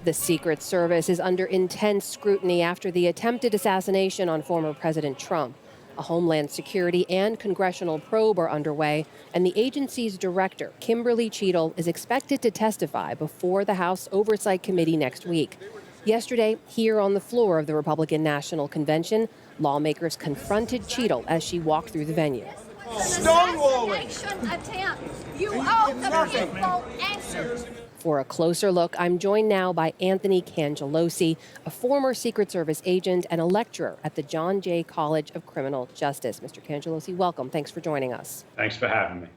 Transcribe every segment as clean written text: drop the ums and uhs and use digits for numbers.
The Secret Service is under intense scrutiny after the attempted assassination on former President Trump. A Homeland Security and congressional probe are underway, and the agency's director, Kimberly Cheadle, is expected to testify before the House Oversight Committee next week. Yesterday, here on the floor of the Republican National Convention, lawmakers confronted Cheadle as she walked through the venue. Stonewalling attempt. You owe the people answers. For a closer look, I'm joined now by Anthony Cangelosi, a former Secret Service agent and a lecturer at the John Jay College of Criminal Justice. Mr. Cangelosi, welcome. Thanks for joining us. Thanks for having me.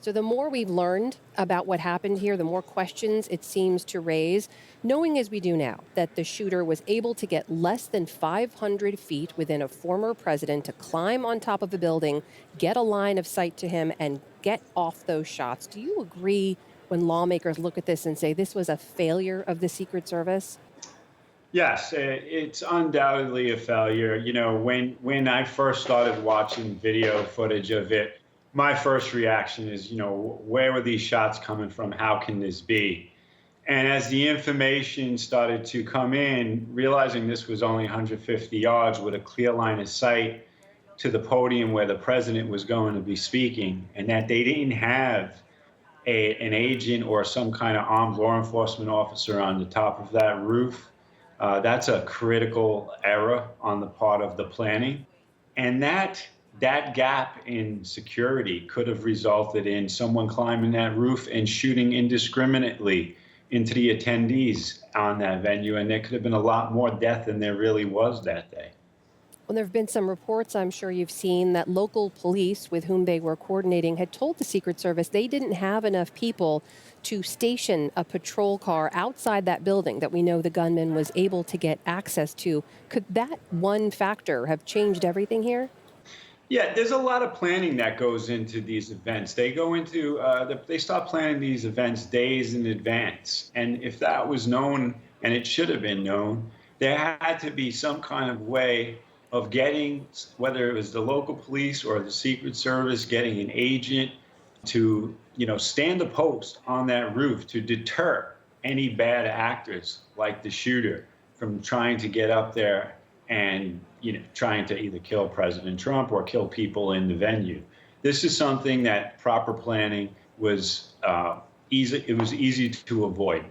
So the more we've learned about what happened here, the more questions it seems to raise, knowing as we do now that the shooter was able to get less than 500 feet within a former president to climb on top of a building, get a line of sight to him, and get off those shots. Do you agree when lawmakers look at this and say this was a failure of the Secret Service? Yes, it's undoubtedly a failure. You know, when I first started watching video footage of it, my first reaction is, where were these shots coming from? How can this be? And as the information started to come in, realizing this was only 150 yards with a clear line of sight to the podium where the president was going to be speaking, and that they didn't have an agent or some kind of armed law enforcement officer on the top of that roof, that's a critical error on the part of the planning. And that gap in security could have resulted in someone climbing that roof and shooting indiscriminately into the attendees on that venue. And there could have been a lot more death than there really was that day. Well, there have been some reports, I'm sure you've seen, that local police with whom they were coordinating had told the Secret Service they didn't have enough people to station a patrol car outside that building that we know the gunman was able to get access to. Could that one factor have changed everything here? Yeah, there's a lot of planning that goes into these events. They go into, they start planning these events days in advance. And if that was known, and it should have been known, there had to be some kind of way of getting, whether it was the local police or the Secret Service, getting an agent to, stand a post on that roof to deter any bad actors like the shooter from trying to get up there and, trying to either kill President Trump or kill people in the venue. This is something that proper planning was easy. It was easy to avoid.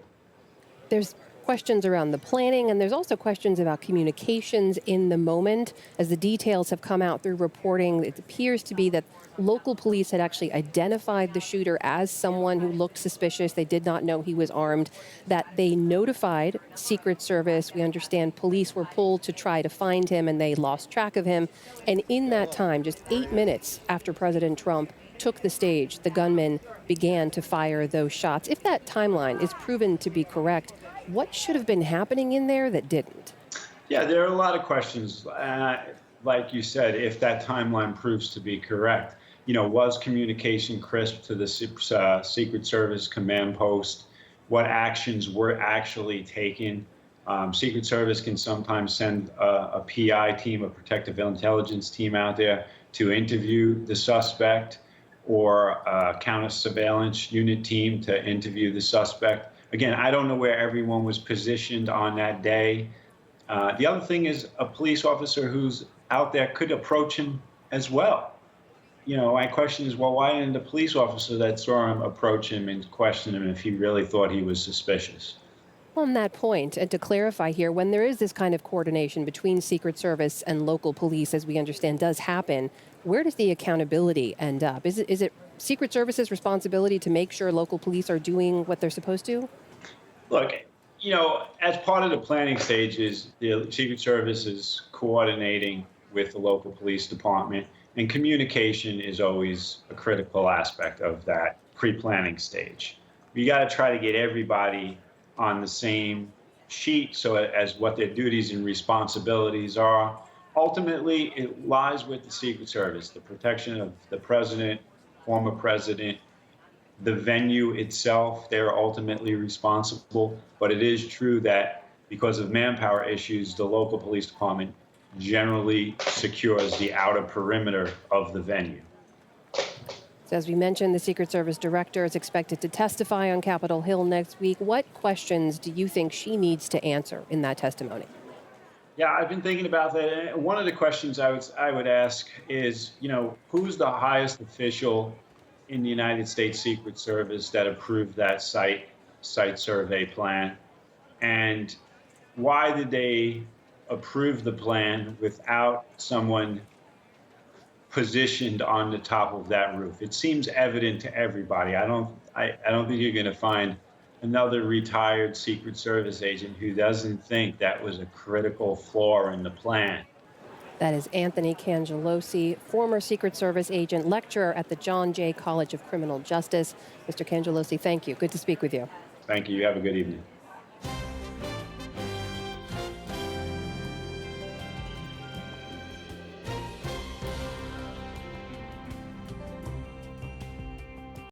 There's questions around the planning, and there's also questions about communications in the moment. As the details have come out through reporting, it appears to be that local police had actually identified the shooter as someone who looked suspicious. They did not know he was armed, that they notified Secret Service. We understand police were pulled to try to find him, and they lost track of him. And in that time, just 8 minutes after President Trump took the stage, the gunman began to fire those shots. If that timeline is proven to be correct, what should have been happening in there that didn't? Yeah, there are a lot of questions. Like you said, if that timeline proves to be correct, was communication crisp to the Secret Service command post? What actions were actually taken? Secret Service can sometimes send a PI team, a protective intelligence team out there to interview the suspect, or a counter surveillance unit team to interview the suspect. Again, I don't know where everyone was positioned on that day. The other thing is a police officer who's out there could approach him as well. My question is, well, why didn't the police officer that saw him approach him and question him if he really thought he was suspicious? On that point, and to clarify here, when there is this kind of coordination between Secret Service and local police, as we understand does happen, where does the accountability end up? Is it Secret Service's responsibility to make sure local police are doing what they're supposed to? Look, as part of the planning stages, the Secret Service is coordinating with the local police department, and communication is always a critical aspect of that pre-planning stage. You got to try to get everybody on the same sheet so as what their duties and responsibilities are. Ultimately, it lies with the Secret Service, the protection of the president, former president, the venue itself. They're ultimately responsible. But it is true that because of manpower issues, the local police department generally secures the outer perimeter of the venue. So as we mentioned, the Secret Service director is expected to testify on Capitol Hill next week. What questions do you think she needs to answer in that testimony? Yeah, I've been thinking about that. And one of the questions I would ask is, who's the highest official in the United States Secret Service that approved that site survey plan, and why did they approve the plan without someone positioned on the top of that roof? It seems evident to everybody. I don't think you're going to find another retired Secret Service agent who doesn't think that was a critical flaw in the plan. That is Anthony Cangelosi, former Secret Service agent, lecturer at the John Jay College of Criminal Justice. Mr. Cangelosi, thank you. Good to speak with you. Thank you. You have a good evening.